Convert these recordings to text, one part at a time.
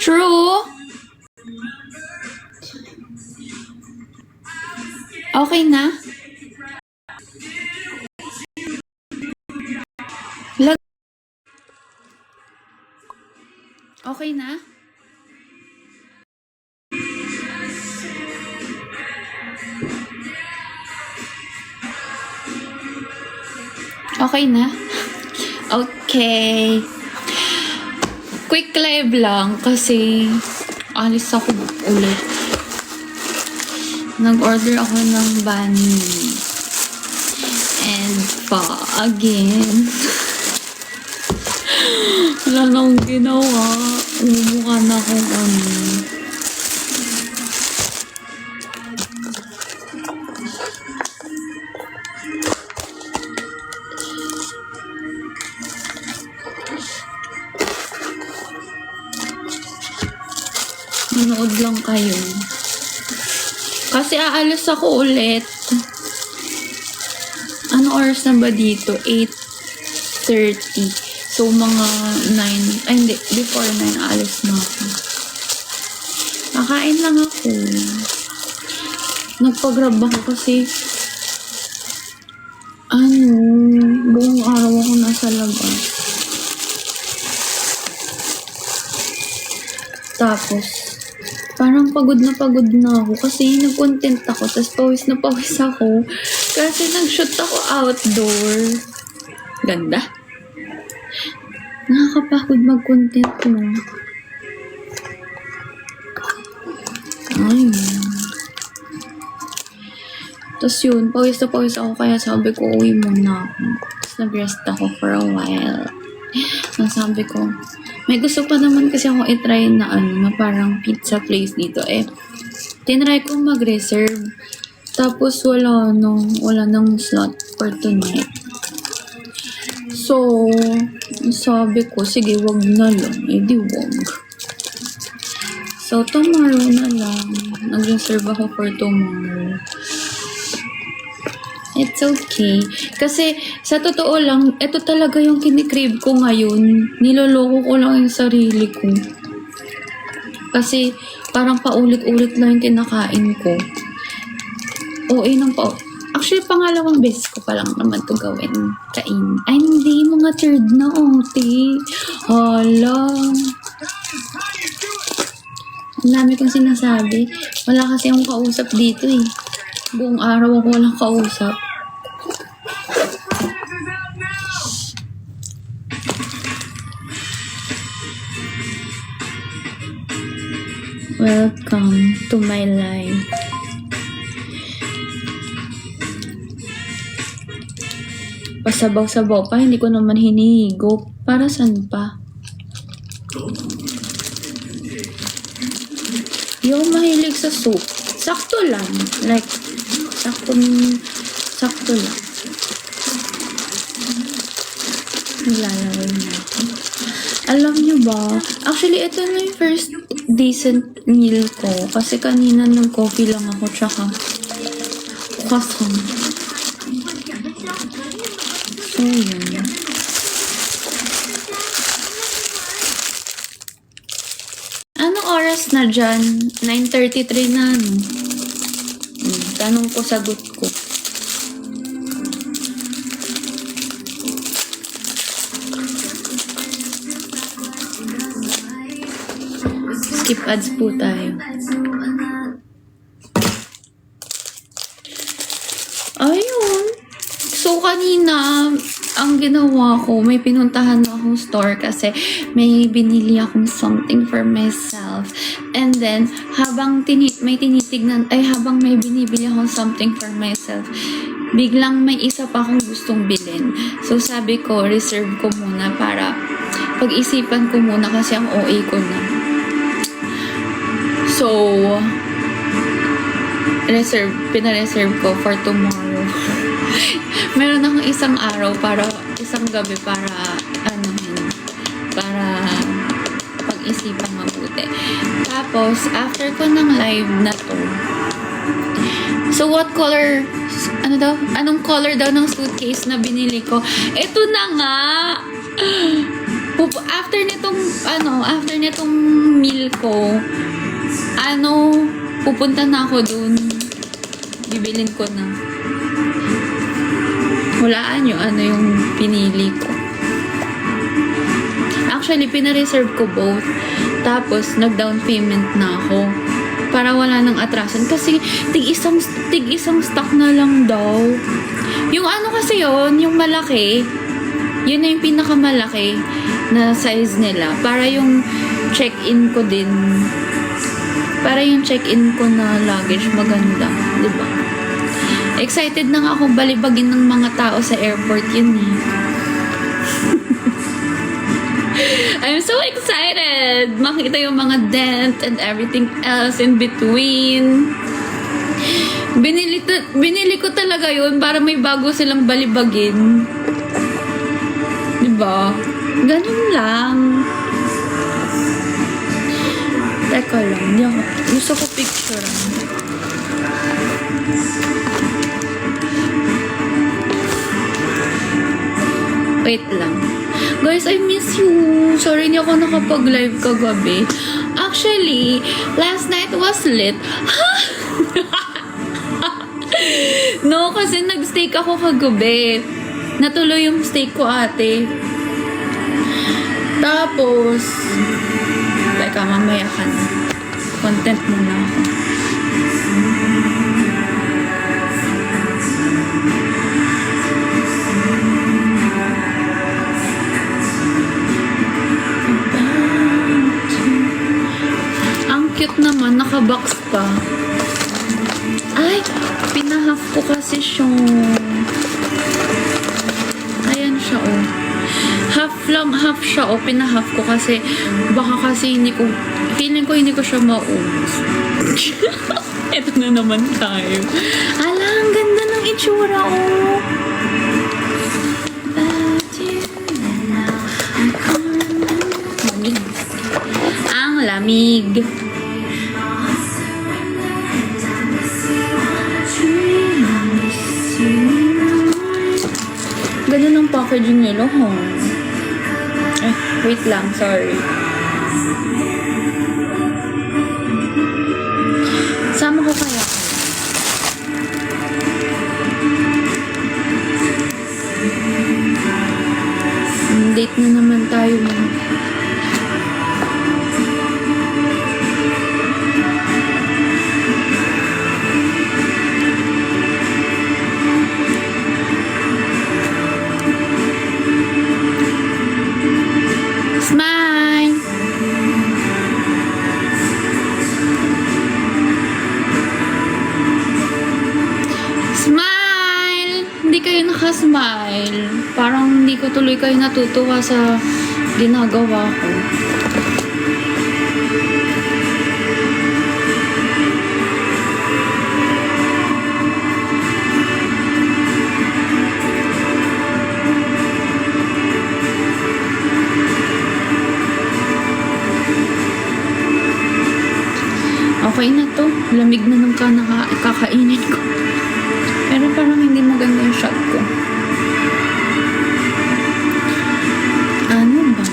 True? Okay na? Okay na? Okay na? Okay. Quick live lang kasi alis ako ulit. Nag-order ako ng bani and pa again. Wala na akong ginawa. Umumukha na akong manood lang kayo. Kasi aalis ako ulit. Ano oras na ba dito? 8:30. So, mga 9. Ay, hindi. Before 9, aalis na ako. Nakain lang ako. Nagpa-grab ako kasi buong araw ako nasa labas. Tapos, parang pagod na ako kasi nag-content ako, tapos pawis na pawis ako kasi nag-shoot ako outdoor. Ganda. Nakakapagod mag-content ko. Ay. Tapos yun, pawis na pawis ako kaya sabi ko, uwi muna ako. Tapos nag-rest ako for a while. Sabi ko, may gusto pa naman kasi ako i-try na na parang pizza place dito. Tinry ko mag-reserve. Tapos wala nang slot for tonight. So, sabi ko, sige, wag na lang. Di wag. So, tomorrow na lang. Nag-reserve ako for tomorrow. It's okay. Kasi, sa totoo lang, ito talaga yung kinikrave ko ngayon. Niloloko ko lang yung sarili ko. Kasi, parang paulit-ulit lang yung kinakain ko. Actually, pangalawang beses ko pa lang naman ito gawin. Kain. Ay, hindi. Mga third na, ate. Hala. Ang dami kong sinasabi. Wala kasi akong kausap dito eh. Buong araw ako walang kausap. Welcome to my life. Pasabaw-sabaw pa, hindi ko naman hinihigo. Para saan pa? Hindi ako mahilig sa soup. Sakto lang. Like, sakto lang. Nilalawin natin. Alam niyo ba? Actually, ito na yung first decent meal ko. Kasi kanina nag-coffee lang ako, tsaka croissant. So, yun. Anong oras na dyan? 9:33 na, no? Tanong ko, sagot ko. Skip ads po tayo. Ayun. So, kanina, ang ginawa ko, may pinuntahan na akong store kasi may binili akong something for myself. And then, habang may binibili akong something for myself, biglang may isa pa akong gustong bilhin. So, sabi ko, reserve ko muna para pag-isipan ko muna kasi ang OA ko na. So, pina-reserve ko for tomorrow. Meron akong isang gabi para pag-isipan mabuti. Tapos, after ko ng live na to, so what color, anong color daw ng suitcase na binili ko? Ito na nga! After nitong meal ko, pupunta na ako dun. Bibilin ko na. Hulaan nyo yung pinili ko. Actually, pinareserve ko both. Tapos, nag-down payment na ako. Para wala nang atrasan. Kasi, tig-isang stock na lang daw. Yung kasi yon, yung malaki, yun na yung pinakamalaki na size nila. Para yung check-in ko din. Para yung check-in ko na luggage maganda. Diba? Excited na nga akong balibagin ng mga tao sa airport yun eh. I'm so excited! Makita yung mga dent and everything else in between. Binili ko talaga yun para may bago silang balibagin. Diba? Ganun lang. Teka lang. Gusto ko picturean. Wait lang. Guys, I miss you. Sorry, hindi ako nakapag-live kagabi. Actually, last night was lit. No, kasi nag-steak ako kagabi. Natuloy yung steak ko, ate. Tapos, teka, mamaya ka na. Content muna ako. Cute naman, naka-box pa. Ay, pinahaf ko kasi siya. Ayan siya, oh. Half siya, oh. Pinahaf ko kasi, baka kasi feeling ko hindi ko siya maubos. Ito na naman tayo. Ala, ang ganda ng itsura, oh. Ang lamig. Ganun ang packaging nila, wait lang, sorry. Sama ko kaya. Date na naman tayo. Smile! Smile! Hindi kayo nakasmile. Parang hindi ko tuloy kayo natutuwa sa ginagawa ko. Okay na to. Lamig na nung kakainin ko. Pero parang hindi maganda yung shot ko. Ano ba?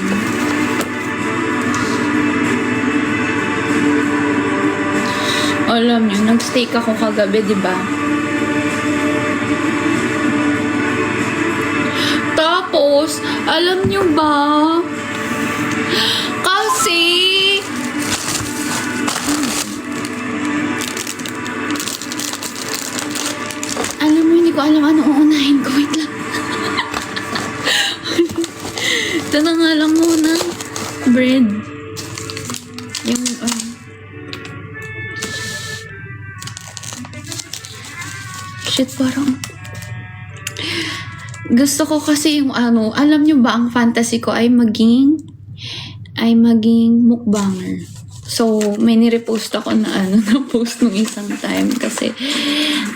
Alam nyo, nag-steak ako kagabi, diba? Tapos, alam nyo ba? Kasi, alam mo, hindi ko alam ano uunahin ko. Wait lang. Ito na nga lang muna. Bread. Yung, shit, parang gusto ko kasi yung alam nyo ba, ang fantasy ko ay maging mukbanger. So, may nirepost ako na na-post nung isang time kasi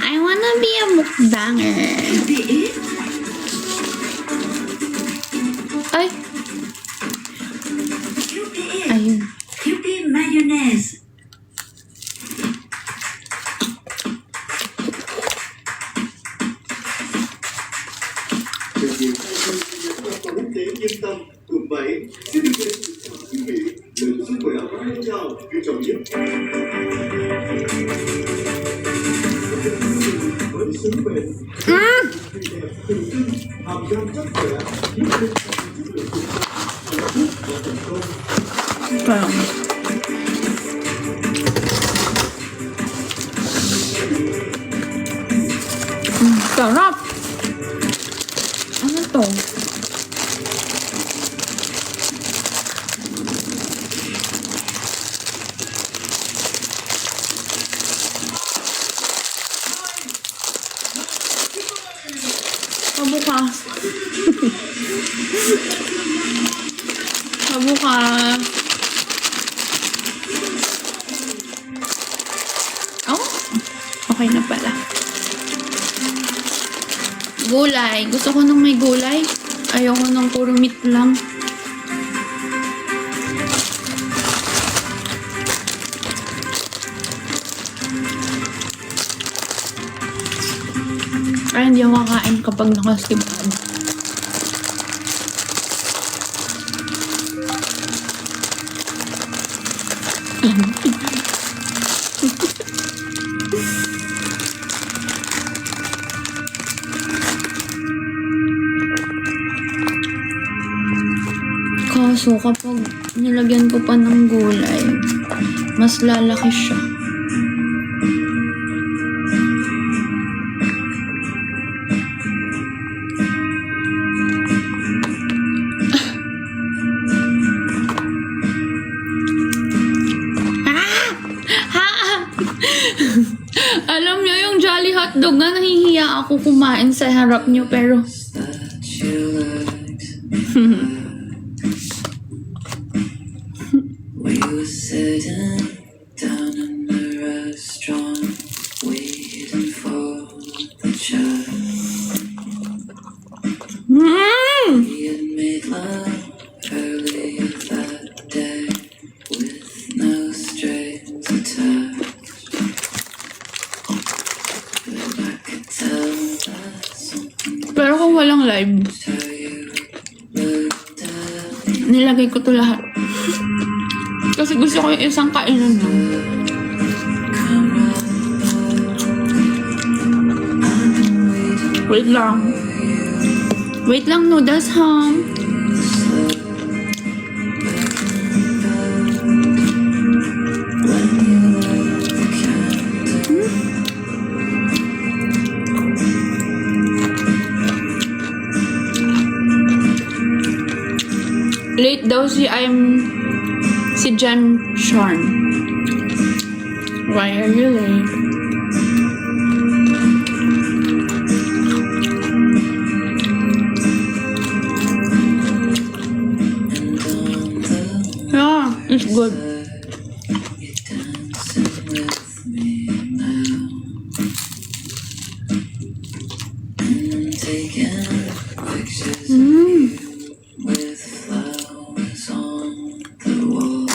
I wanna be a mukbanger. Ay! Ayun. QP mayonnaise. Parang sarap! Ano to? Pabuka. Pabuka. Oh, okay na pala. Gulay. Gusto ko nung may gulay. Ayoko nung puro meat lang. Ay, hindi ako kakain kapag nakaskip ad. Kaso kapag nilagyan ko pa ng gulay, mas lalaki siya. Alam niyo, yung Jolly Hotdog nga, nahihiya ako kumain sa harap niyo, pero We were sitting down in the restaurant, waiting for the chat. We had made love earlier that day, with no strings attached. But I could tell that something pero kung walang live, how you looked at me. nilagay ko to lahat. Kasi gusto ko yung isang kainan lang. Wait lang. Wait lang, noodles, ham. Late daw si Jem Sean. Why are you late? Yeah, it's good. You're dancing with me now, and I'm taking pictures of you with flowers on the wall.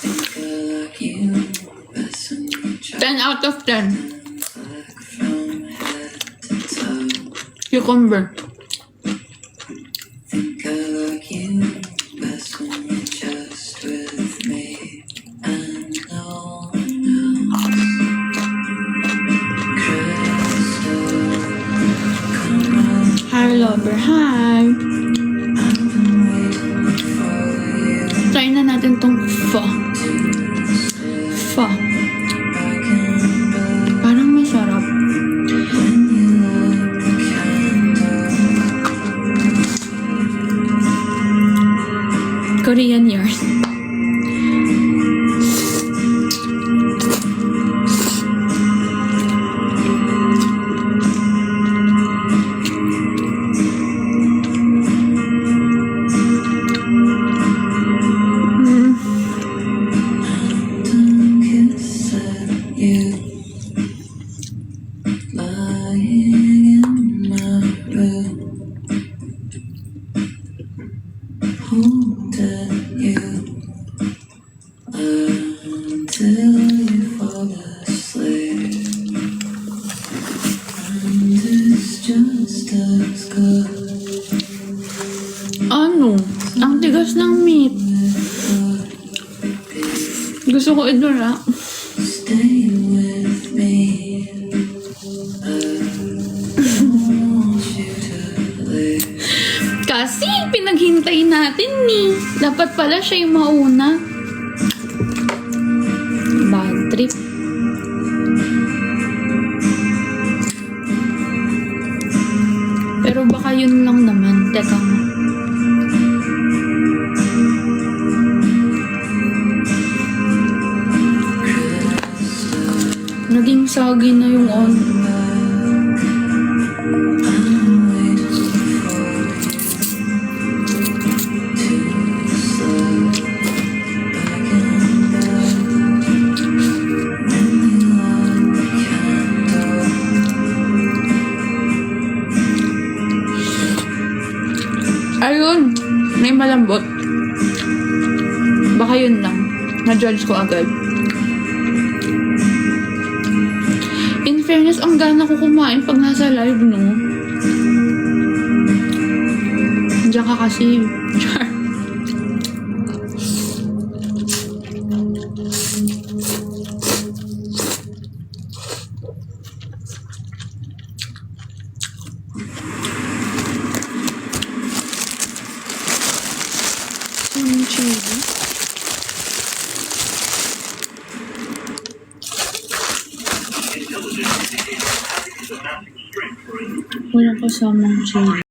Think I like you best when you 10 out of 10. back from head to toe. Cucumber. Think I like you best when you're just with me and no one else. Crystal, come on, Hi, lover. Hi. I've been waiting for you Try na natin tong pho. to Pho. I can build Parang masarap. when you light the candle. Korean yarn. Kiss at you, lying in my room, holding you until you fall asleep, and it's just as good. Ano? Ang tigas ng meat. Gusto ko idura. Stay with me. I want you to live. Kasi pinaghintay natin ni. Dapat pala siya yung mauna. Bad trip. Pero baka yun lang naman. Teka nga. Naging sagi na yung on. Ayun, may malambot. Baka yun lang. Na-judge ko agad. In fairness, ang gana ko kumain pag nasa live, no? Diyan ka kasi. Char. Chili. Walang kasamang chili.